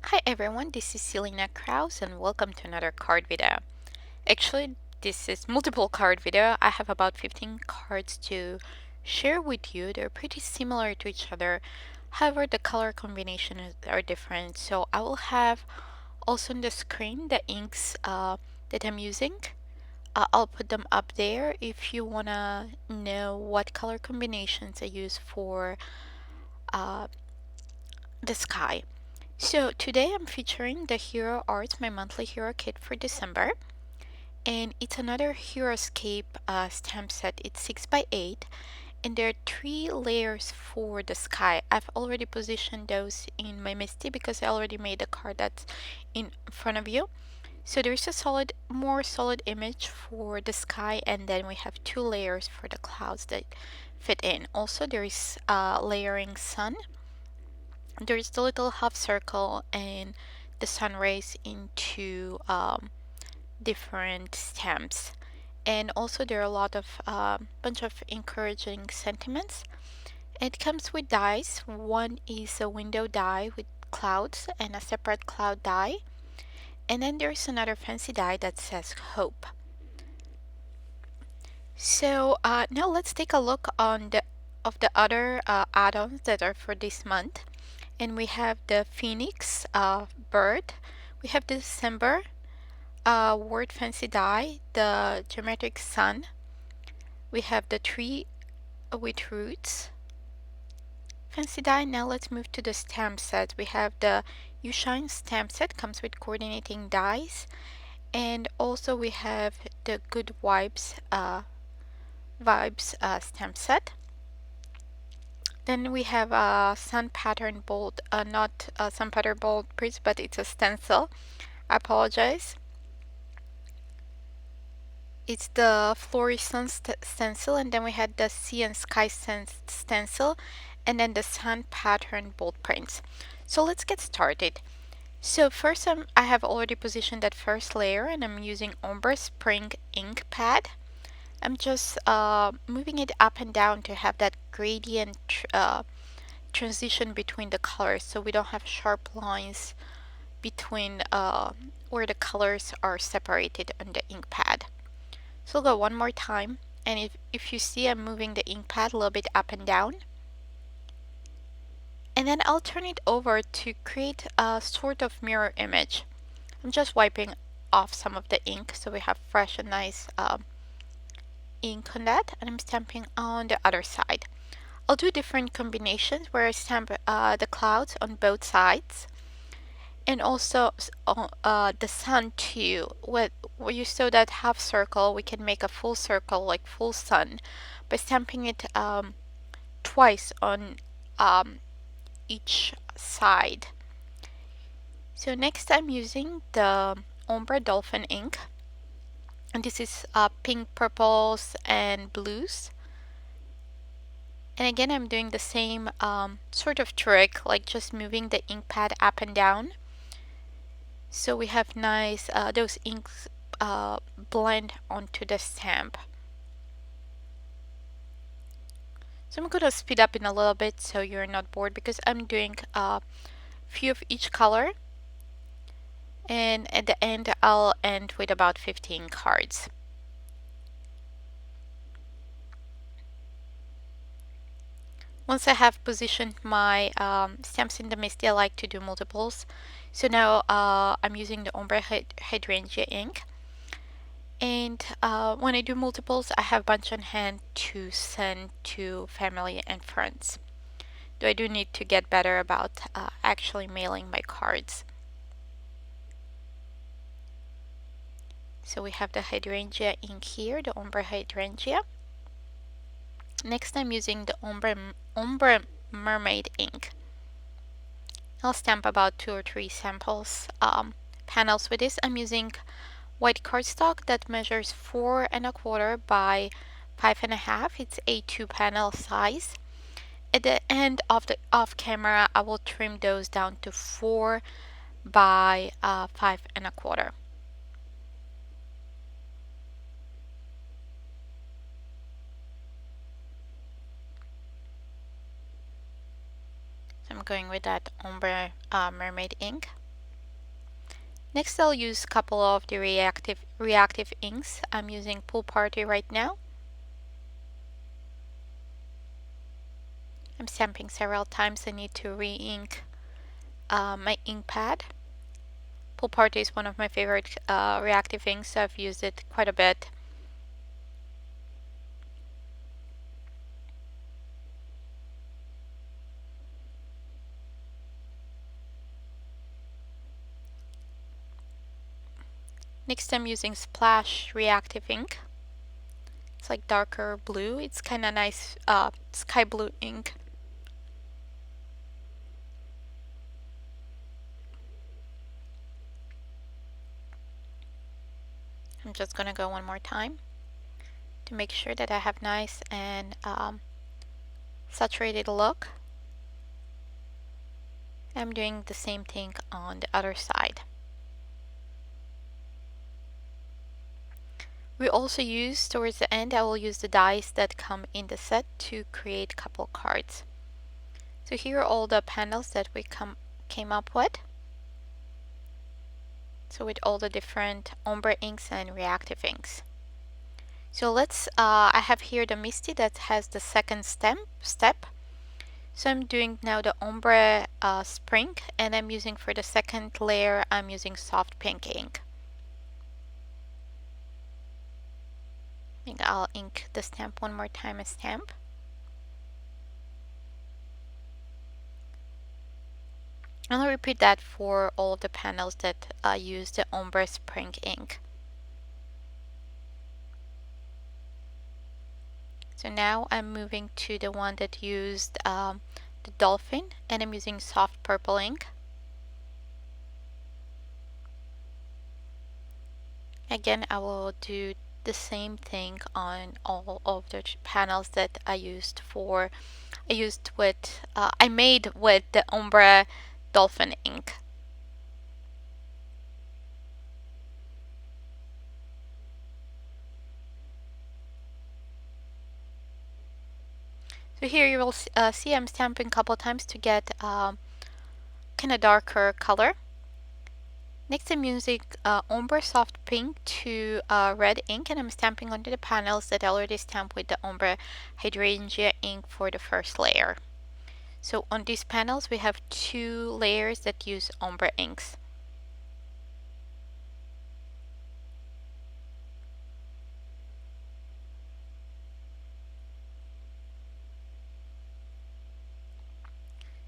Hi everyone, this is Selena Kraus and welcome to another card video. Actually, this is multiple card video. I have about 15 cards to share with you. They're pretty similar to each other. However, the color combinations are different. So I will have also on the screen the inks that I'm using. I'll put them up there if you wanna know what color combinations I use for uh, the sky. So today I'm featuring the Hero Arts, my monthly hero kit for December. And it's another Heroescape stamp set. It's 6 by 8 and there are 3 layers for the sky. I've already positioned those in my MISTI because I already made the card that's in front of you. So there's a more solid image for the sky, and then we have 2 layers for the clouds that fit in. Also, there is layering sun. There's the little half circle and the sun rays into different stamps. And also there are a lot of bunch of encouraging sentiments. It comes with dies. One is a window die with clouds and a separate cloud die. And then there's another fancy die that says hope. So now let's take a look on the other add-ons that are for this month. And we have the Phoenix bird. We have the December word fancy die, the geometric sun. We have the tree with roots fancy die. Now let's move to the stamp set. We have the You Shine stamp set, comes with coordinating dies, and also we have the Good Vibes stamp set. Then we have a sun pattern bold, not a sun pattern bold print, but it's a stencil. I apologize. It's the Flory Sun stencil, and then we had the Sea and Sky stencil, and then the sun pattern bold prints. So let's get started. So first I have already positioned that first layer, and I'm using Ombré Spring ink pad. I'm just moving it up and down to have that gradient transition between the colors, so we don't have sharp lines between where the colors are separated on the ink pad. So I'll go one more time, and if you see I'm moving the ink pad a little bit up and down, and then I'll turn it over to create a sort of mirror image. I'm just wiping off some of the ink so we have fresh and nice ink on that, and I'm stamping on the other side. I'll do different combinations where I stamp the clouds on both sides, and also the sun too. Where you saw that half circle, we can make a full circle like full sun by stamping it twice on each side. So next I'm using the Ombré Dolphin ink, and this is pink, purples, and blues. And again, I'm doing the same sort of trick, like just moving the ink pad up and down. So we have nice, those inks blend onto the stamp. So I'm going to speed up in a little bit so you're not bored, because I'm doing a few of each color. And at the end, I'll end with about 15 cards. Once I have positioned my stamps in the MISTI, I like to do multiples. So now I'm using the Ombré Hydrangea ink. And when I do multiples, I have a bunch on hand to send to family and friends. Though I do need to get better about actually mailing my cards. So we have the Hydrangea ink here, the Ombre Hydrangea. Next I'm using the Ombre Mermaid ink. I'll stamp about 2 or 3 samples panels with this. I'm using white cardstock that measures 4¼ by 5½. It's A2 panel size. At the end of the off camera, I will trim those down to 4 by 5¼ I'm going with that Ombre Mermaid ink. Next, I'll use a couple of the reactive inks. I'm using Pool Party right now. I'm stamping several times. I need to re-ink my ink pad. Pool Party is one of my favorite reactive inks, so I've used it quite a bit. Next, I'm using Splash Reactive ink. It's like darker blue. It's kind of nice sky blue ink. I'm just gonna go one more time to make sure that I have nice and saturated look. I'm doing the same thing on the other side. We also use, towards the end, I will use the dies that come in the set to create a couple cards. So here are all the panels that we came up with. So with all the different Ombré inks and reactive inks. So I have here the MISTI that has the second step. So I'm doing now the Ombré Spring, and I'm using for the second layer, I'm using soft pink ink. I think I'll ink the stamp one more time, a stamp. And I'll repeat that for all of the panels that use the Ombré Spring ink. So now I'm moving to the one that used the Dolphin, and I'm using soft purple ink. Again, I will do the same thing on all of the panels that I used with I made with the Ombré Dolphin ink. So here you will see I'm stamping a couple times to get kind of darker color. Next I'm using Ombre Soft Pink to red ink, and I'm stamping onto the panels that I already stamped with the Ombre Hydrangea ink for the first layer. So on these panels we have 2 layers that use Ombre inks.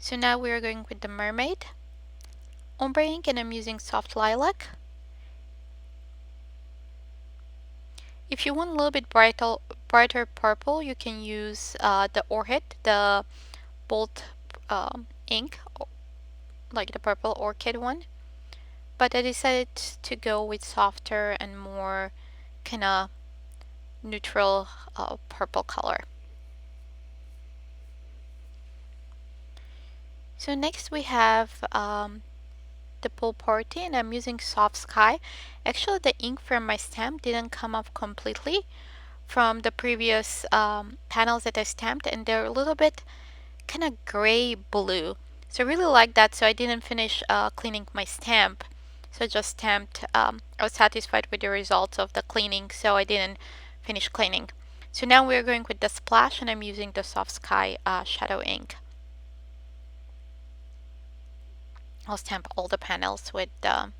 So now we are going with the Mermaid Ombre ink, and I'm using soft lilac. If you want a little bit brighter purple, you can use the Orchid, the bold ink, like the purple orchid one. But I decided to go with softer and more kind of neutral purple color. So next we have the Pool Party, and I'm using Soft Sky. Actually, the ink from my stamp didn't come up completely from the previous panels that I stamped, and they're a little bit kind of gray blue. So I really like that, so I didn't finish cleaning my stamp. So I just stamped, I was satisfied with the results of the cleaning, so I didn't finish cleaning. So now we're going with the splash, and I'm using the Soft Sky shadow ink. I'll stamp all the panels with that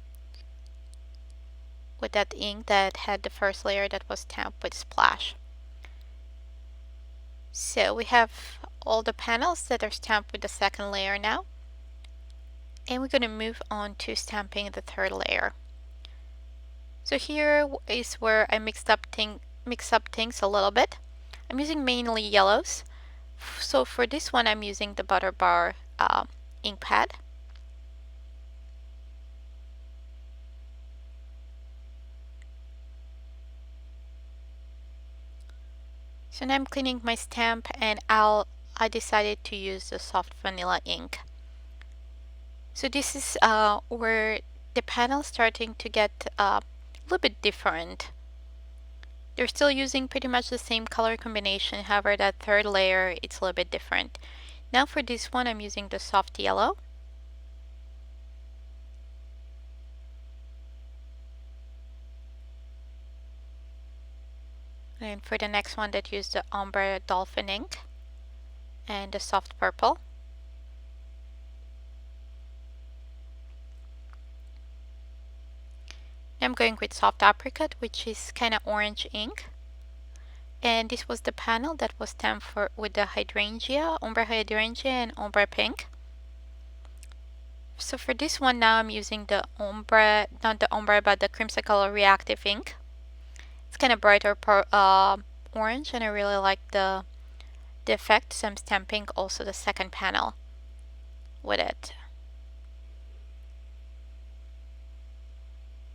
ink that had the first layer that was stamped with splash. So we have all the panels that are stamped with the second layer now. And we're going to move on to stamping the third layer. So here is where I mix up things a little bit. I'm using mainly yellows. So for this one I'm using the Butter Bar ink pad. So now I'm cleaning my stamp, and I decided to use the soft vanilla ink. So this is where the panel's starting to get a little bit different. They're still using pretty much the same color combination, however that third layer it's a little bit different. Now for this one I'm using the soft yellow. And for the next one, that use the Ombré Dolphin ink and the soft purple. I'm going with soft apricot, which is kind of orange ink. And this was the panel that was stamped for with the Hydrangea, Ombre Hydrangea and Ombre Pink. So for this one now I'm using the Ombre, not the Ombre, but the Creamsicle Reactive ink. It's kind of brighter orange, and I really like the effect, so I'm stamping also the second panel with it.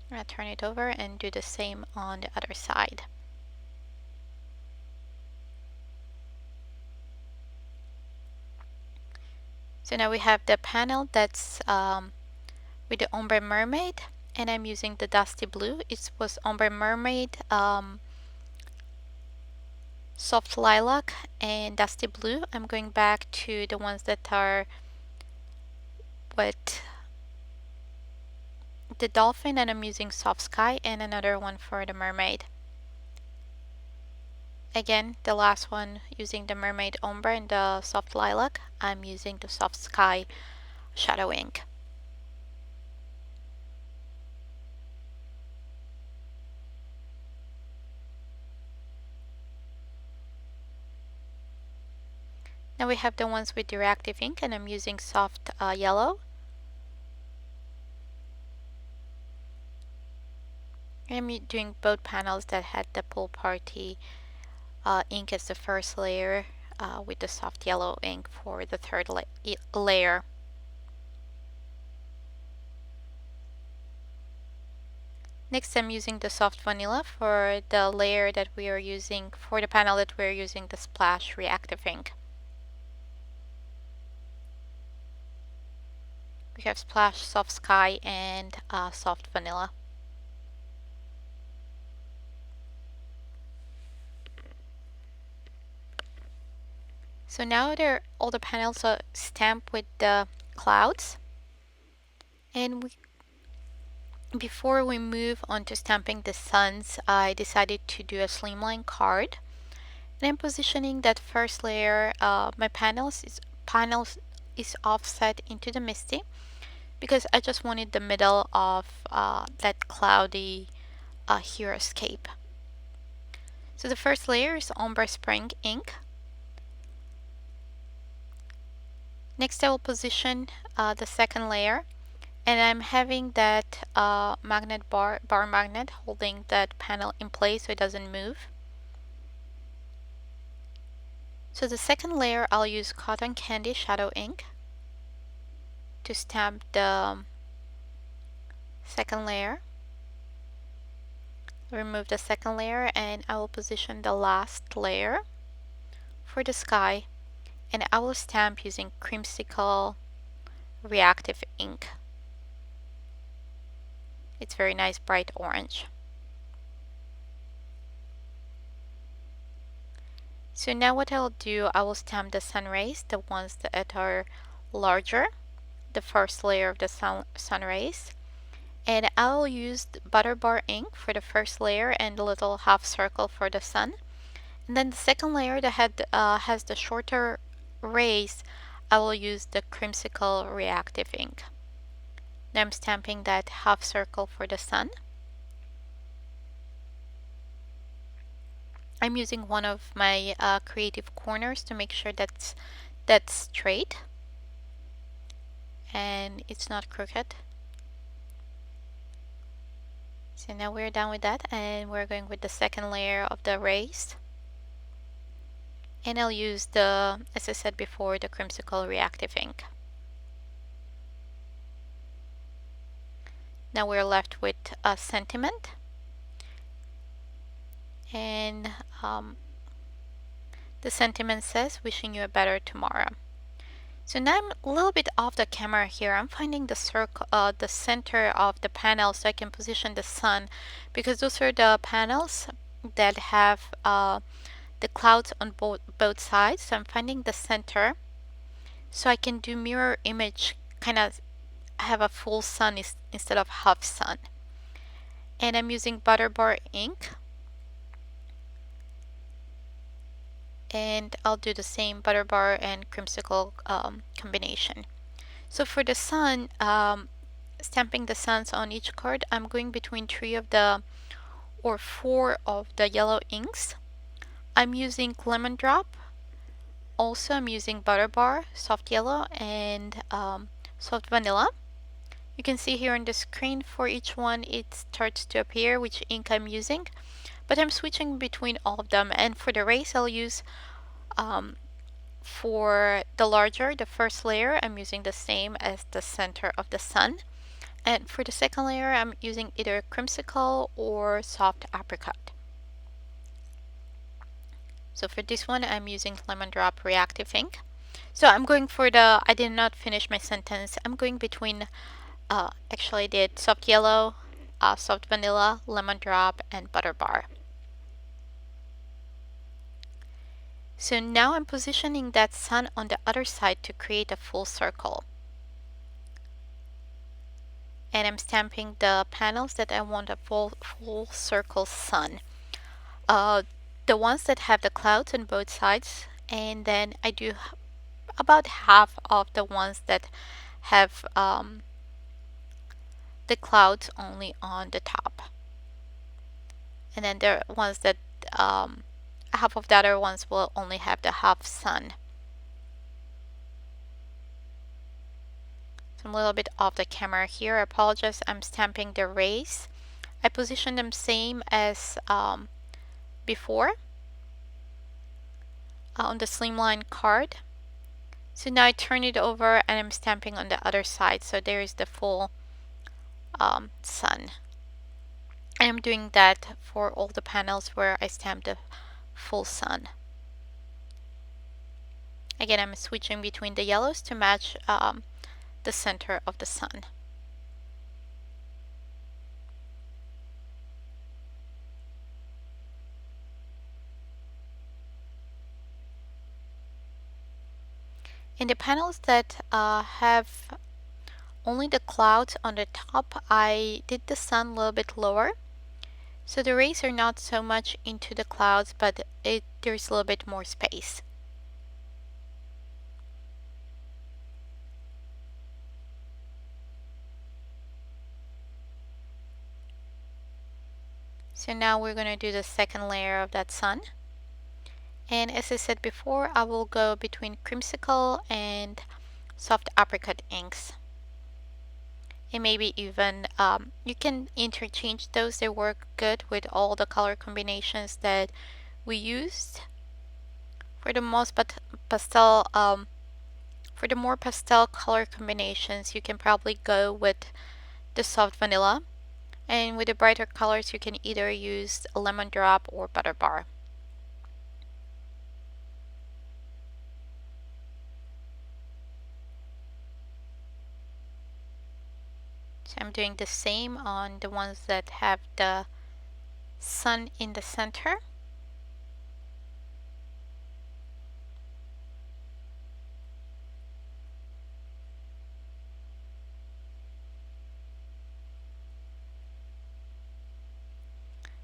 I'm going to turn it over and do the same on the other side. So now we have the panel that's with the Ombre Mermaid, and I'm using the Dusty Blue. It was Ombre Mermaid, Soft Lilac, and Dusty Blue. I'm going back to the ones that are with the Dolphin, and I'm using Soft Sky, and another one for the Mermaid. Again, the last one using the Mermaid Ombre and the Soft Lilac. I'm using the Soft Sky shadow ink. Now we have the ones with the reactive ink, and I'm using soft yellow. I'm doing both panels that had the pool party ink as the first layer, with the soft yellow ink for the third layer. Next, I'm using the soft vanilla for the layer that we are using, for the panel that we're using the splash reactive ink. We have splash, soft sky, and soft vanilla. So now all the panels are stamped with the clouds, and before we move on to stamping the suns, I decided to do a slimline card. And I'm positioning that first layer. My panels is offset into the MISTI, because I just wanted the middle of that cloudy heroescape. So the first layer is Ombre Spring ink. Next I will position the second layer, and I'm having that magnet bar magnet holding that panel in place so it doesn't move. So the second layer I'll use Cotton Candy shadow ink to stamp the second layer. Remove the second layer, and I will position the last layer for the sky, and I will stamp using Creamsicle Reactive ink. It's very nice bright orange. So now what I'll do, I will stamp the sun rays, the ones that are larger, the first layer of the sun rays, and I'll use Butterbar ink for the first layer and the little half circle for the sun. And then the second layer that has the shorter rays, I will use the Creamsicle Reactive ink. Now I'm stamping that half circle for the sun. I'm using one of my creative corners to make sure that's straight and it's not crooked. So now we're done with that, and we're going with the second layer of the rays. And I'll use the, as I said before, the Creamsicle Reactive ink. Now we're left with a sentiment, and the sentiment says, "Wishing you a better tomorrow." So now I'm a little bit off the camera here. I'm finding the circle, the center of the panel, so I can position the sun, because those are the panels that have the clouds on both sides. So I'm finding the center, so I can do mirror image, kind of have a full sun instead of half sun. And I'm using Butterbar ink and I'll do the same Butterbar and Creamsicle combination. So for the sun, stamping the suns on each card, I'm going between 4 of the yellow inks. I'm using Lemon Drop. Also, I'm using Butterbar, Soft Yellow, and Soft Vanilla. You can see here on the screen for each one it starts to appear which ink I'm using, but I'm switching between all of them. And for the race, I'll use for the first layer, I'm using the same as the center of the sun. And for the second layer, I'm using either Creamsicle or Soft Apricot. So for this one, I'm using Lemon Drop Reactive ink. So I'm going for I did not finish my sentence. I'm going between, actually I did Soft Yellow, Soft Vanilla, Lemon Drop, and Butterbar. So now I'm positioning that sun on the other side to create a full circle. And I'm stamping the panels that I want a full circle sun. The ones that have the clouds on both sides, and then I do about half of the ones that have the clouds only on the top. And then there are ones that half of the other ones will only have the half sun. So I'm a little bit off the camera here. I apologize. I'm stamping the rays. I position them same as before on the slimline card. So now I turn it over and I'm stamping on the other side. So there is the full sun. I am doing that for all the panels where I stamp the full sun. Again, I'm switching between the yellows to match the center of the sun. In the panels that have only the clouds on the top, I did the sun a little bit lower. So the rays are not so much into the clouds, but there's a little bit more space. So now we're going to do the second layer of that sun. And as I said before, I will go between Creamsicle and Soft Apricot inks. And maybe even you can interchange those. They work good with all the color combinations that we used. For the most pastel, for the more pastel color combinations, you can probably go with the Soft Vanilla. And with the brighter colors, you can either use a Lemon Drop or Butterbar. So I'm doing the same on the ones that have the sun in the center.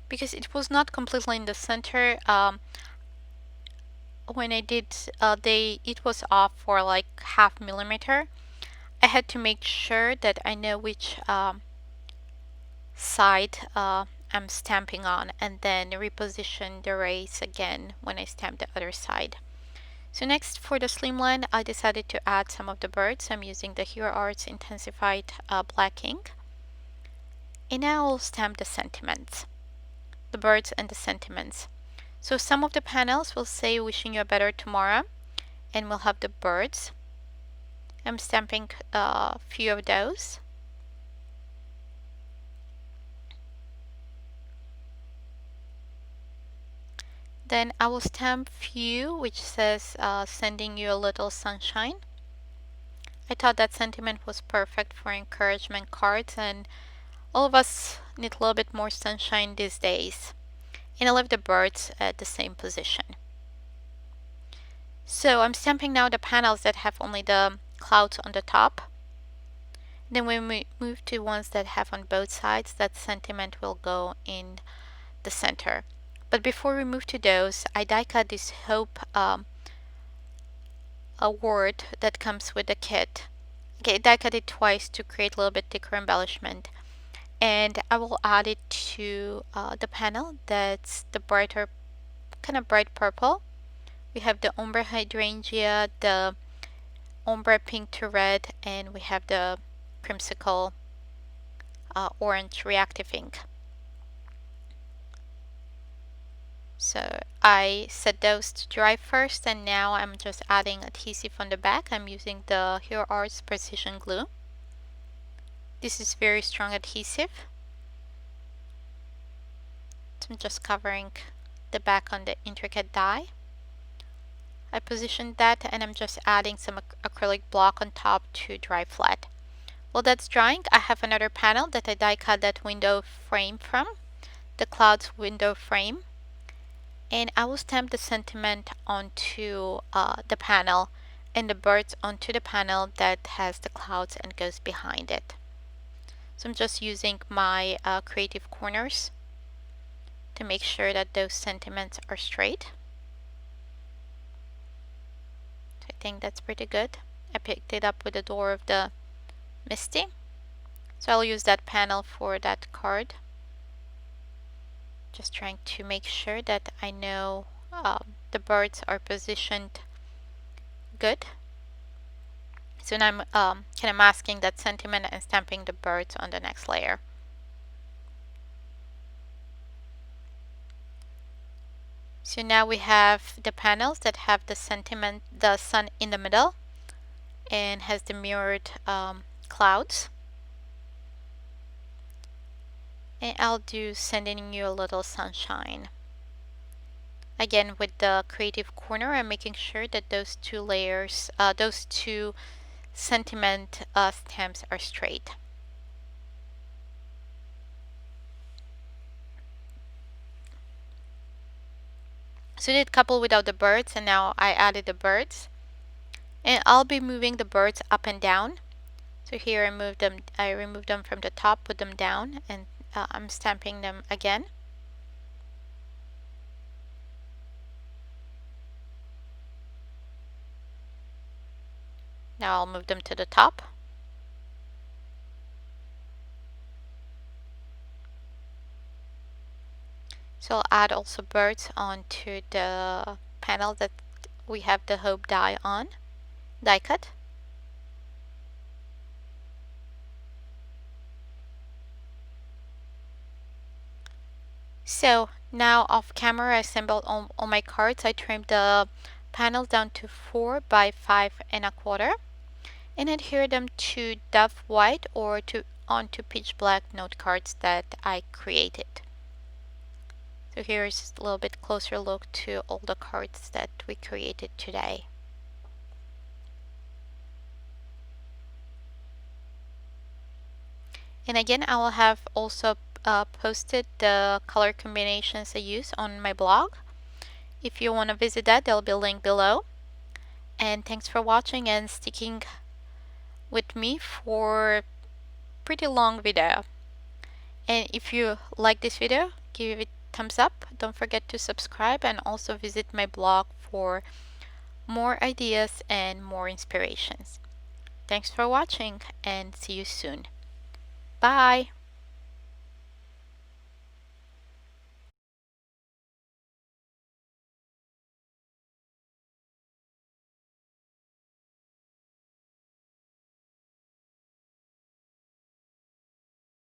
Because it was not completely in the center, when I did, it was off for like half millimeter. I had to make sure that I know which side I'm stamping on, and then reposition the rays again when I stamp the other side. So next, for the slimline, I decided to add some of the birds. I'm using the Hero Arts Intens-ified black ink. And now I'll stamp the sentiments, the birds and the sentiments. So some of the panels will say wishing you a better tomorrow, and we'll have the birds. I'm stamping a few of those. Then I will stamp few which says sending you a little sunshine. I thought that sentiment was perfect for encouragement cards, and all of us need a little bit more sunshine these days. And I left the birds at the same position. So I'm stamping now the panels that have only the clouds on the top. Then when we move to ones that have on both sides, that sentiment will go in the center. But before we move to those, I die cut this Hope award that comes with the kit. Okay, die cut it twice to create a little bit thicker embellishment. And I will add it to the panel that's the brighter, kind of bright purple. We have the Ombré Hydrangea, the Ombré pink to red, and we have the Creamsicle orange reactive ink. So I set those to dry first, and now I'm just adding adhesive on the back. I'm using the Hero Arts Precision Glue. This is very strong adhesive. So I'm just covering the back on the intricate die. I positioned that, and I'm just adding some acrylic block on top to dry flat. While that's drying, I have another panel that I die cut that window frame from, the clouds window frame. And I will stamp the sentiment onto the panel and the birds onto the panel that has the clouds and goes behind it. So I'm just using my creative corners to make sure that those sentiments are straight. So I think that's pretty good. I picked it up with the door of the MISTI. So I'll use that panel for that card. Just trying to make sure that I know the birds are positioned good. So now I'm kind of masking that sentiment and stamping the birds on the next layer. So now we have the panels that have the sentiment, the sun in the middle, and has the mirrored clouds. And I'll do sending you a little sunshine. Again, with the creative corner, I'm making sure that those two layers, those two sentiment stamps are straight. So I did couple without the birds, and now I added the birds. And I'll be moving the birds up and down. So here I removed them from the top, put them down, and I'm stamping them again. Now I'll move them to the top. So I'll add also birds onto the panel that we have the Hope die on, die cut. So now off camera, I assembled all my cards. I trimmed the panels down to 4 by 5.25 and adhere them to Dove White or onto pitch black note cards that I created. So here's a little bit closer look to all the cards that we created today. And again, I will have also posted the color combinations I use on my blog. If you want to visit that, there'll be a link below. And thanks for watching and sticking with me for a pretty long video. And if you like this video, give it a thumbs up. Don't forget to subscribe and also visit my blog for more ideas and more inspirations. Thanks for watching and see you soon. Bye!